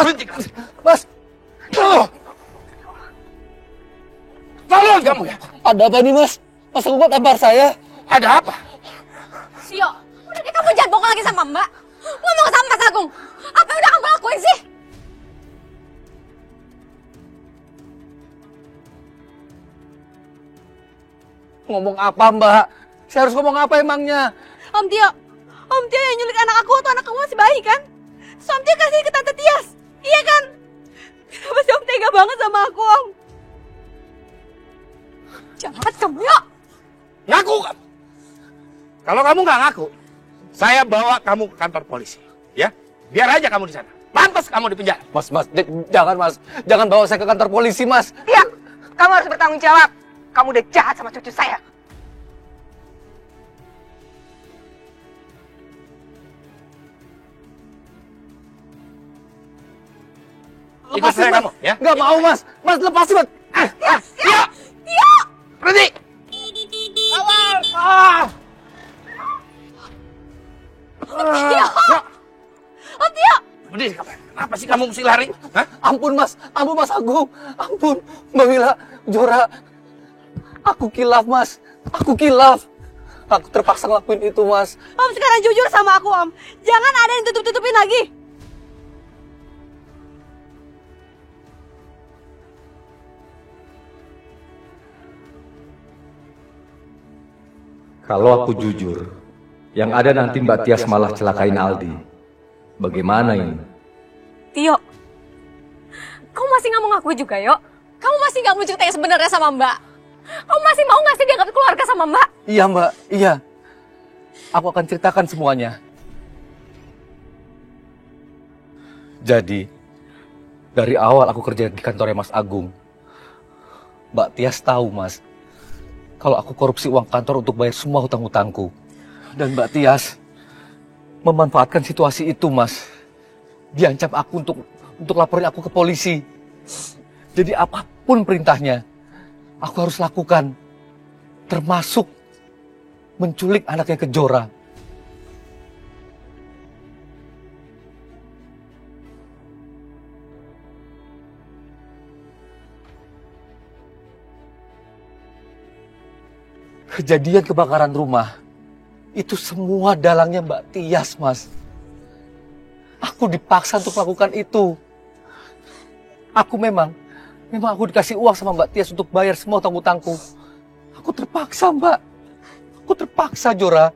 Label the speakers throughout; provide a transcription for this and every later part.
Speaker 1: Berhenti kamu. Mas. Tolong kamu ya. Ada apa nih Mas? Mas Agung tampar saya. Ada apa?
Speaker 2: Sio, udah deh kamu jangan bohong lagi sama Mbak. Ngomong sama Mas Agung. Apa yang udah kamu lakuin sih?
Speaker 1: Ngomong apa Mbak? Saya harus ngomong apa emangnya?
Speaker 2: Om Tio yang nyulik anak aku atau anak kamu masih bayi kan? So, Om Tio kasih ke Tante Tias, iya kan? Kenapa sih Om tega banget sama aku, Om? Jahat kamu ya!
Speaker 3: Ngaku kamu. Kalau kamu nggak ngaku, saya bawa kamu ke kantor polisi. Ya, biar aja kamu di sana. Pantas kamu di penjara.
Speaker 1: Mas, jangan Mas. Jangan bawa saya ke kantor polisi Mas.
Speaker 4: Iya, kamu harus bertanggung jawab. Kamu udah jahat sama cucu saya.
Speaker 3: Ikut saya kamu, ya?
Speaker 1: Nggak mau Mas. Mas lepasin Mas.
Speaker 3: Tio! Berhenti! Awal!
Speaker 2: Om Tio!
Speaker 3: Berdiri kamu. Kenapa sih kamu mesti lari? Hah?
Speaker 1: Ampun Mas Agung. Ampun, Mbak Wila, Jora. Aku kilaf Mas. Aku terpaksa ngelakuin itu Mas.
Speaker 2: Om sekarang jujur sama aku, Om. Jangan ada yang tutup-tutupin lagi.
Speaker 5: Kalau aku jujur, yang ada nanti Mbak Tias malah celakain Aldi. Bagaimana ini?
Speaker 2: Tio, kamu masih nggak mau ngaku juga, Yo? Kamu masih nggak mau cerita yang sebenarnya sama Mbak? Kamu masih mau nggak sih dianggap keluarga sama Mbak?
Speaker 1: Iya Mbak, iya. Aku akan ceritakan semuanya. Jadi, dari awal aku kerja di kantornya Mas Agung, Mbak Tias tahu Mas, kalau aku korupsi uang kantor untuk bayar semua hutang-hutangku. Dan Mbak Tias memanfaatkan situasi itu Mas. Diancam aku untuk laporin aku ke polisi. Jadi apapun perintahnya, aku harus lakukan. Termasuk menculik anaknya Kejora. Kejadian kebakaran rumah, itu semua dalangnya Mbak Tias, Mas. Aku dipaksa untuk melakukan itu. Memang aku dikasih uang sama Mbak Tias untuk bayar semua utang-utangku. Aku terpaksa, Mbak. Aku terpaksa, Jora.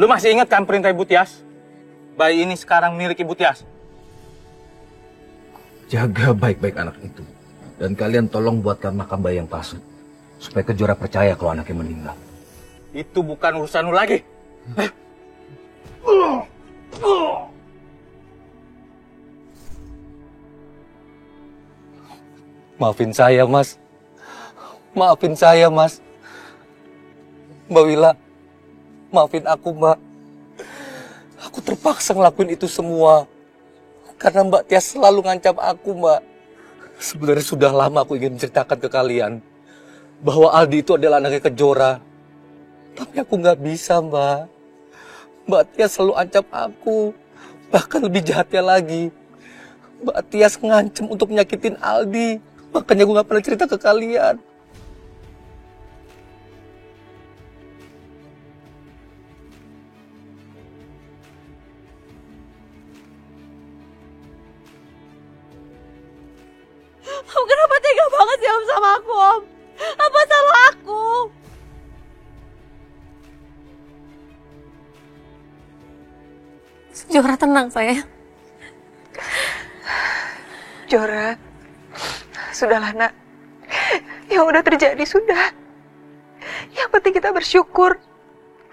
Speaker 6: Lu masih ingat kan perintah Ibu Tias? Bayi ini sekarang milik Ibu Tias.
Speaker 5: Jaga baik-baik anak itu. Dan kalian tolong buatkan makam bayi yang palsu. Supaya Kejora percaya kalau anaknya meninggal.
Speaker 6: Itu bukan urusan lu lagi.
Speaker 1: Maafin saya, Mas. Maafin saya, Mas. Mbak Wila, maafin aku, Mbak. Aku terpaksa ngelakuin itu semua. Karena Mbak Tias selalu ngancam aku, Mbak. Sebenarnya sudah lama aku ingin menceritakan ke kalian bahwa Aldi itu adalah anaknya Kejora. Tapi aku nggak bisa, Mbak. Mbak Tias selalu ancam aku. Bahkan lebih jahatnya lagi, Mbak Tias ngancam untuk nyakitin Aldi. Makanya aku nggak pernah cerita ke kalian.
Speaker 2: Om, kenapa tega banget sih Om sama aku, Om? Apa salah aku? Jora, tenang sayang.
Speaker 4: Jora, sudahlah nak. Yang udah terjadi sudah. Yang penting kita bersyukur.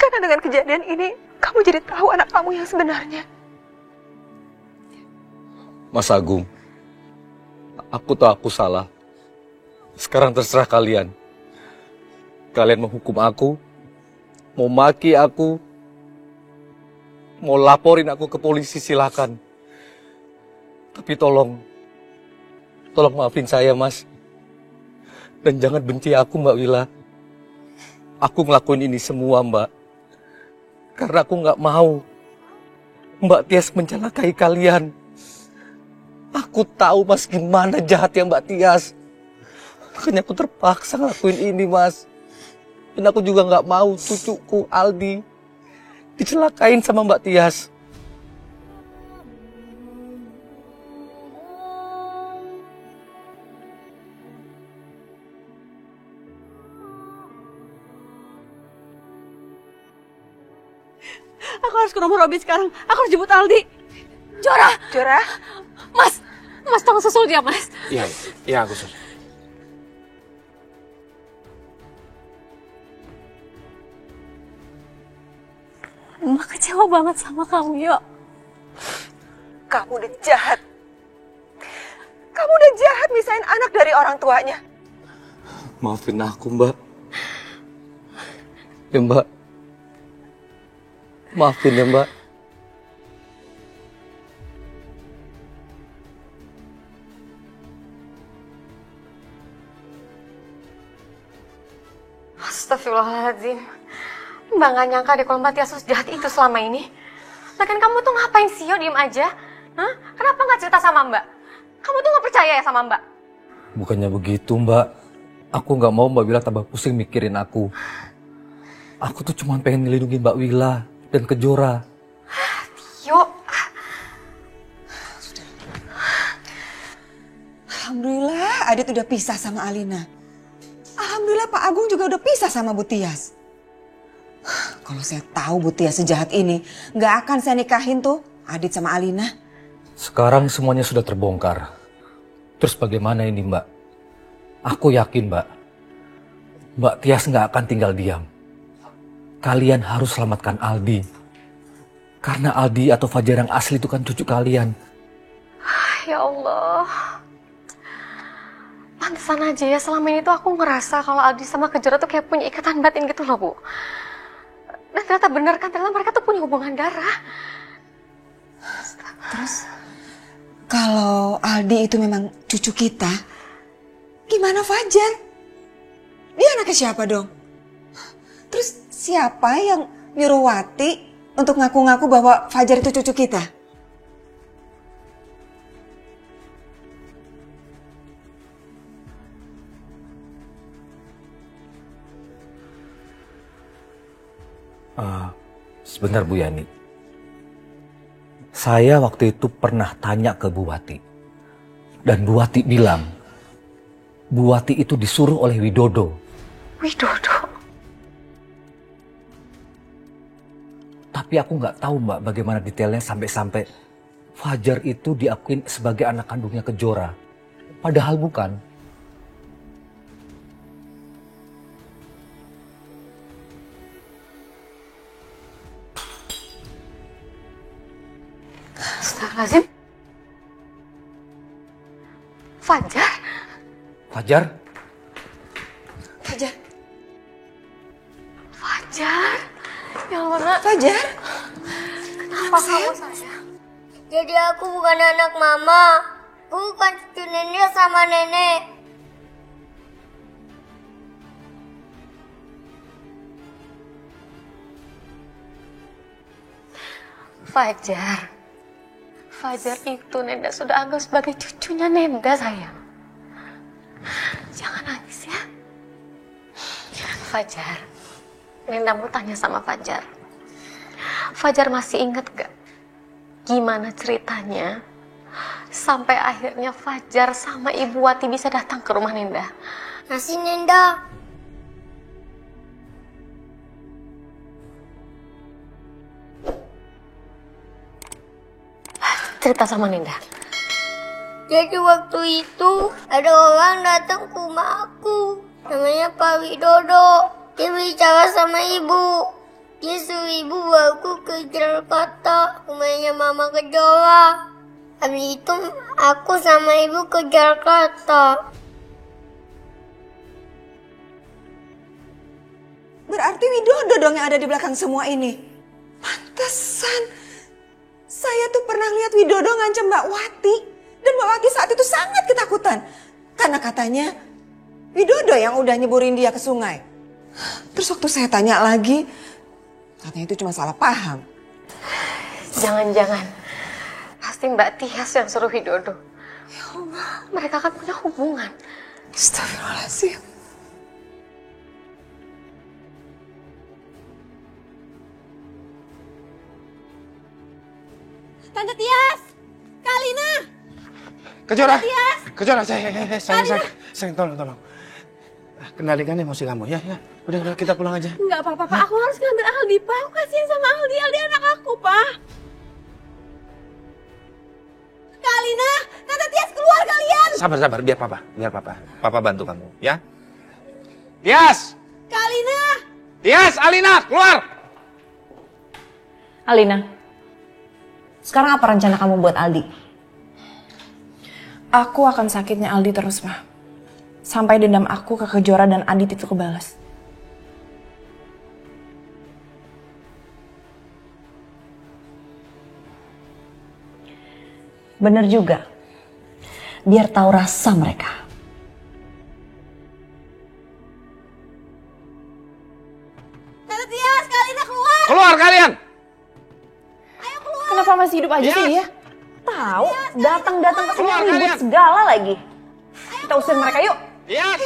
Speaker 4: Karena dengan kejadian ini, kamu jadi tahu anak kamu yang sebenarnya.
Speaker 1: Mas Agung, aku tahu aku salah. Sekarang terserah kalian. Kalian mau hukum aku, mau maki aku, mau laporin aku ke polisi, silakan. Tapi tolong maafin saya, Mas. Dan jangan benci aku, Mbak Wila. Aku ngelakuin ini semua, Mbak. Karena aku nggak mau Mbak Tias mencelakai kalian. Aku tahu, Mas, gimana jahatnya Mbak Tias. Makanya aku terpaksa ngelakuin ini, Mas. Dan aku juga nggak mau cucuku, Aldi, dicelakain sama Mbak Tias.
Speaker 2: Aku harus ke rumah Robi sekarang. Aku harus jemput Aldi. Jora!
Speaker 4: Jora?
Speaker 2: Mas tolong susul dia, Mas.
Speaker 3: Iya, aku susul.
Speaker 2: Mbak kecewa banget sama kamu, Yok.
Speaker 4: Kamu udah jahat. Kamu udah jahat misahin anak dari orang tuanya.
Speaker 1: Maafin aku, Mbak. Ya, Mbak. Maafin ya, Mbak.
Speaker 2: Astagfirullahaladzim. Mbak gak nyangka deh kalau Mbak Tias sejahat itu selama ini. Lagian kamu tuh ngapain sih, Yo, diem aja? Hah? Kenapa gak cerita sama Mbak? Kamu tuh gak percaya ya sama Mbak?
Speaker 1: Bukannya begitu, Mbak. Aku nggak mau Mbak Wila tambah pusing mikirin aku. Aku tuh cuma pengen ngelindungi Mbak Wila dan Kejora.
Speaker 2: Yuk.
Speaker 7: Alhamdulillah Adit udah pisah sama Alina. Alhamdulillah Pak Agung juga udah pisah sama Bu Tias. Kalau saya tahu Bu Tias sejahat ini, nggak akan saya nikahin tuh Adit sama Alina.
Speaker 1: Sekarang semuanya sudah terbongkar. Terus bagaimana ini, Mbak? Aku yakin, Mbak Tias nggak akan tinggal diam. Kalian harus selamatkan Aldi. Karena Aldi atau Fajar yang asli itu kan cucu kalian.
Speaker 2: Ya Allah. Pantesan aja ya selama ini tuh aku ngerasa kalau Aldi sama Kejora tuh kayak punya ikatan batin gitu loh, Bu. Dan ternyata bener kan, ternyata mereka tuh punya hubungan darah.
Speaker 7: Terus kalau Aldi itu memang cucu kita, gimana Fajar? Dia anaknya siapa dong? Terus siapa yang nyuruh Wati untuk ngaku-ngaku bahwa Fajar itu cucu kita?
Speaker 1: Sebentar Bu Yani. Saya waktu itu pernah tanya ke Bu Wati. Dan Bu Wati bilang, Bu Wati itu disuruh oleh Widodo.
Speaker 2: Widodo?
Speaker 1: Tapi aku nggak tahu Mbak bagaimana detailnya sampai-sampai Fajar itu diakuin sebagai anak kandungnya Kejora. Padahal bukan.
Speaker 2: Astagfirullahaladzim. Fajar?
Speaker 1: Fajar?
Speaker 7: Fajar.
Speaker 2: Fajar? Ya Allah, Nak.
Speaker 7: Fajar?
Speaker 2: Kenapa kamu, sayang?
Speaker 8: Jadi aku bukan anak mama. Aku bukan cucu nenek sama nenek.
Speaker 2: Fajar. Fajar itu Nenda sudah anggap sebagai cucunya Nenda, sayang. Jangan nangis ya. Fajar, Nenda mau tanya sama Fajar. Fajar masih ingat gak gimana ceritanya sampai akhirnya Fajar sama Ibu Wati bisa datang ke rumah Nenda?
Speaker 8: Masih Nenda.
Speaker 2: Cerita sama Nenda.
Speaker 8: Jadi waktu itu ada orang datang ke rumah aku. Namanya Pak Widodo. Dia bicara sama ibu. Dia suruh ibu bawa aku ke Jakarta. Rumahnya Mama Kejora. Habis itu aku sama ibu ke Jakarta.
Speaker 7: Berarti Widodo dong yang ada di belakang semua ini. Pantesan. Saya tuh pernah lihat Widodo ngancam Mbak Wati Dan Mbak Wati saat itu sangat ketakutan. Karena katanya Widodo yang udah nyeburin dia ke sungai. Terus waktu saya tanya lagi, katanya itu cuma salah paham.
Speaker 2: Jangan-jangan pasti Mbak Tias yang suruh Widodo. Ya Allah, mereka kan punya hubungan.
Speaker 7: Astagfirullahaladzim.
Speaker 8: Tante Tias, Kalina.
Speaker 3: Kejora, Kejora, sayang, tolong. Kendalikan emosi kamu, ya. Udah, kita pulang aja.
Speaker 8: Enggak apa-apa, Pak. Aku harus ngambil Aldi, Pak. Aku kasihan sama Aldi. Aldi anak aku, Pak. Kalina, Tante Tias keluar kalian.
Speaker 3: Sabar, biar papa. Papa bantu kamu, ya. Tias!
Speaker 8: Kalina.
Speaker 3: Tias, Alina, keluar!
Speaker 9: Alina, sekarang apa rencana kamu buat Aldi?
Speaker 10: Aku akan sakitnya Aldi terus, Ma. Sampai dendam aku ke Kejora dan Adit itu kebalas.
Speaker 9: Bener juga. Biar tahu rasa mereka.
Speaker 8: Tante Tias, Kalina keluar.
Speaker 3: Keluar kalian!
Speaker 10: Kenapa masih hidup aja sih dia?
Speaker 9: Tahu, datang-datang ke sini
Speaker 3: Keluar,
Speaker 9: ribut
Speaker 3: kalian.
Speaker 9: segala lagi. Kita usir mereka yuk.
Speaker 3: Tias!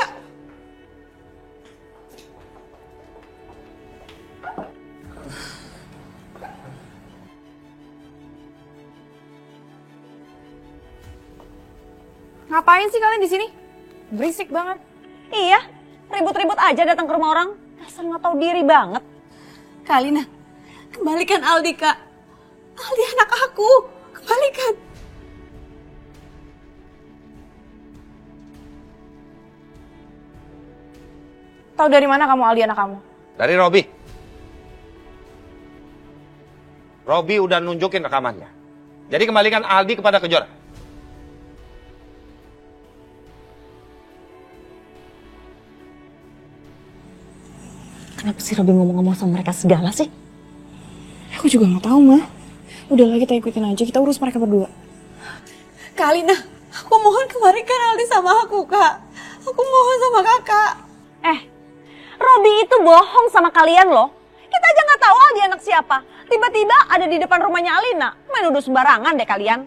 Speaker 10: Ngapain sih kalian di sini? Berisik banget.
Speaker 9: Iya, ribut-ribut aja datang ke rumah orang. Asal nggak tahu diri banget.
Speaker 8: Kalina, kembalikan Aldi, Kak. Aldi anak aku. Kembalikan.
Speaker 10: Tahu dari mana kamu Aldi anak kamu?
Speaker 3: Dari Robi. Robi udah nunjukin rekamannya. Jadi kembalikan Aldi kepada Kejora.
Speaker 9: Kenapa sih Robi ngomong-ngomong sama mereka segala sih?
Speaker 10: Aku juga nggak tahu, Ma. Udahlah kita ikutin aja, kita urus mereka berdua.
Speaker 8: Kalina, aku mohon kembalikan Aldi sama aku, Kak. Aku mohon sama Kakak.
Speaker 9: Robi itu bohong sama kalian loh. Kita aja nggak tahu Aldi anak siapa. Tiba-tiba ada di depan rumahnya Alina. Main nuduh sembarangan deh kalian.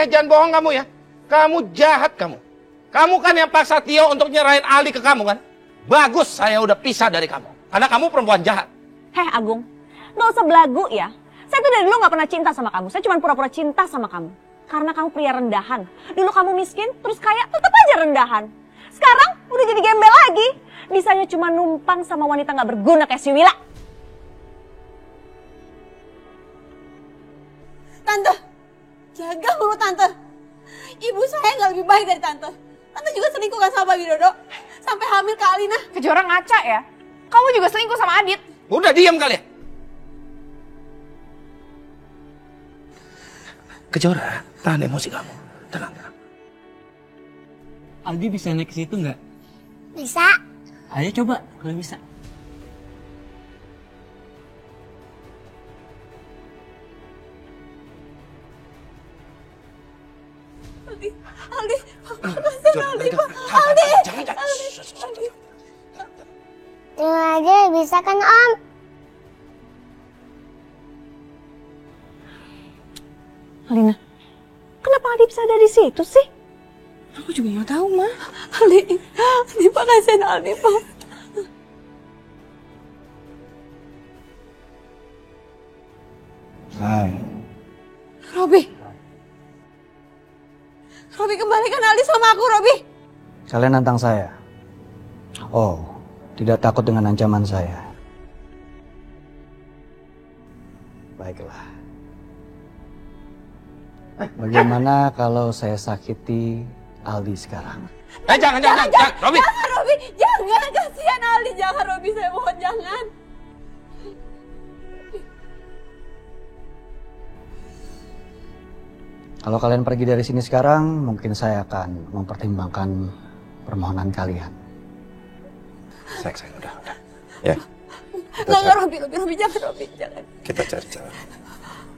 Speaker 3: Jangan bohong kamu ya. Kamu jahat kamu. Kamu kan yang paksa Tio untuk nyerahin Aldi ke kamu kan? Bagus saya udah pisah dari kamu. Karena kamu perempuan jahat.
Speaker 9: Agung, nggak usah belagu ya. Saya tuh dari dulu nggak pernah cinta sama kamu. Saya cuma pura-pura cinta sama kamu. Karena kamu pria rendahan. Dulu kamu miskin, terus kaya, tetap aja rendahan. Sekarang udah jadi gembel lagi. Bisanya cuma numpang sama wanita nggak berguna kayak si Wila.
Speaker 8: Tante, jaga mulut Tante. Ibu saya nggak lebih baik dari Tante. Tante juga selingkuh kan sama Pak Widodo. Sampai hamil ke Alina.
Speaker 10: Kejora ngaca ya. Kamu juga selingkuh sama Adit.
Speaker 3: Udah diam kalian. Kejora, tahan emosi kamu. Tenang.
Speaker 11: Aldi bisa naik ke situ nggak?
Speaker 8: Bisa.
Speaker 11: Ayo coba kalau bisa.
Speaker 8: Aldi, kasihan Aldi, Pak. Aldi.
Speaker 3: Jangan.
Speaker 8: Terima aja bisa kan, Om?
Speaker 9: Alina, kenapa Aldi bisa ada di situ sih?
Speaker 10: Aku juga nggak tahu, Ma.
Speaker 8: Aldi, Pak, kasihan Aldi, Pak.
Speaker 5: Hai.
Speaker 8: Robi, kembalikan Aldi sama aku, Robi.
Speaker 12: Kalian nantang saya? Oh, tidak takut dengan ancaman saya? Baiklah. Bagaimana kalau saya sakiti Aldi sekarang?
Speaker 3: Jangan, Robi.
Speaker 8: Jangan, Robi. Jangan, kasihan Aldi. Jangan, Robi. Saya mohon, jangan.
Speaker 12: Kalau kalian pergi dari sini sekarang, mungkin saya akan mempertimbangkan permohonan kalian.
Speaker 3: Sayang, udah. Ya.
Speaker 8: Enggak, Robi, jangan, Robi, jangan.
Speaker 3: Kita cari cara.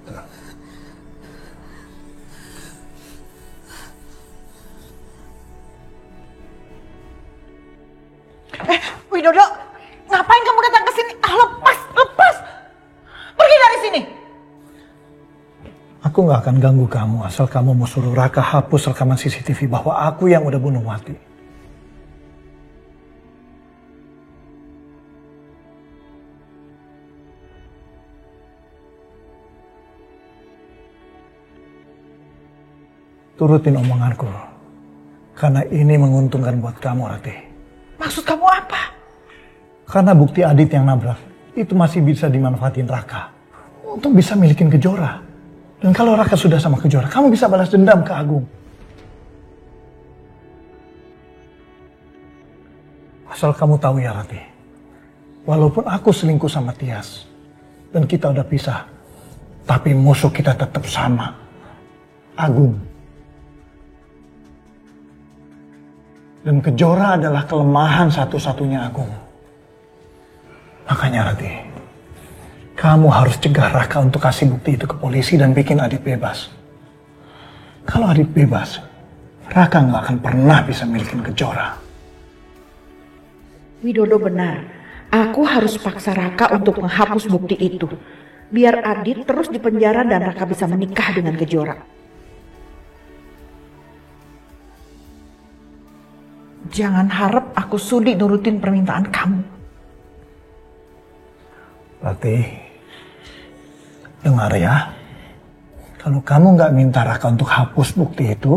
Speaker 3: Tenang.
Speaker 13: Widodo, ngapain kamu datang ke sini? Lepas. Pergi dari sini.
Speaker 14: Aku nggak akan ganggu kamu asal kamu mau suruh Raka hapus rekaman CCTV bahwa aku yang udah bunuh Wati. Turutin omonganku, karena ini menguntungkan buat kamu, Rati.
Speaker 13: Maksud kamu apa?
Speaker 14: Karena bukti Adit yang nabrak itu masih bisa dimanfaatin Raka untuk bisa milikin Kejora. Dan kalau Raka sudah sama Kejora, kamu bisa balas dendam ke Agung. Asal kamu tahu ya, Rati, walaupun aku selingkuh sama Tias dan kita udah pisah, tapi musuh kita tetap sama, Agung. Dan Kejora adalah kelemahan satu-satunya Agung. Makanya Rati, kamu harus cegah Raka untuk kasih bukti itu ke polisi dan bikin Adit bebas. Kalau Adit bebas, Raka nggak akan pernah bisa milikin Kejora.
Speaker 13: Widodo benar. Aku harus paksa Raka untuk menghapus bukti itu. Biar Adit terus dipenjara dan Raka bisa menikah dengan Kejora. Jangan harap aku sudi nurutin permintaan kamu.
Speaker 14: Berarti, dengar ya. Kalau kamu nggak minta Raka untuk hapus bukti itu,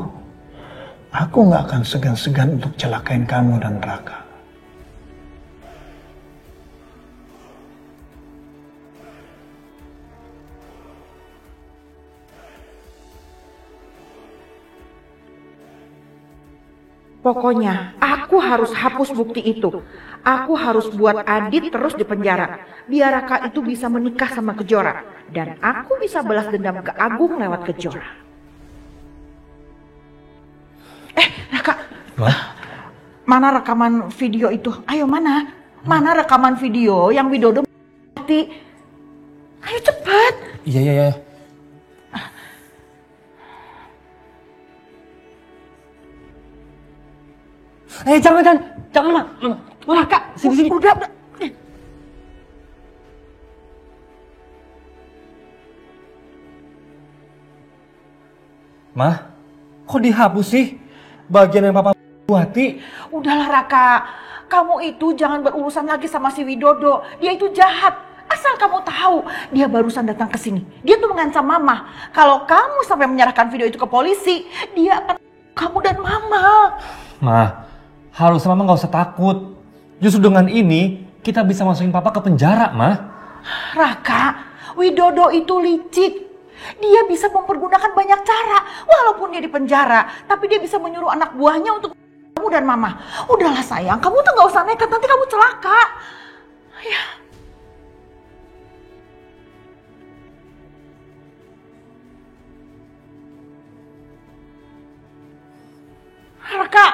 Speaker 14: aku nggak akan segan-segan untuk celakain kamu dan Raka.
Speaker 13: Pokoknya, aku harus hapus bukti itu. Aku harus buat Adit terus di penjara. Biar Raka itu bisa menikah sama Kejora. Dan aku bisa balas dendam ke Agung lewat Kejora. Raka. Mana rekaman video itu? Ayo mana? Mana rekaman video yang Widodo mati? Ayo cepat.
Speaker 6: Iya. Jangan, Mak.
Speaker 13: Kak,
Speaker 6: sini.
Speaker 13: Udah.
Speaker 6: Mah, kok dihapus sih bagian yang Papa Wati?
Speaker 13: Udahlah Raka, kamu itu jangan berurusan lagi sama si Widodo. Dia itu jahat. Asal kamu tahu, dia barusan datang ke sini. Dia tuh mengancam Mama. Kalau kamu sampai menyerahkan video itu ke polisi, dia akan kamu dan Mama.
Speaker 6: Mah, harusnya Mama gak usah takut. Justru dengan ini, kita bisa masukin Papa ke penjara, Mah.
Speaker 13: Raka, Widodo itu licik. Dia bisa mempergunakan banyak cara. Walaupun dia di penjara, tapi dia bisa menyuruh anak buahnya untuk kamu dan Mama. Udahlah sayang, kamu tuh gak usah nekat, nanti kamu celaka. Ya. Raka.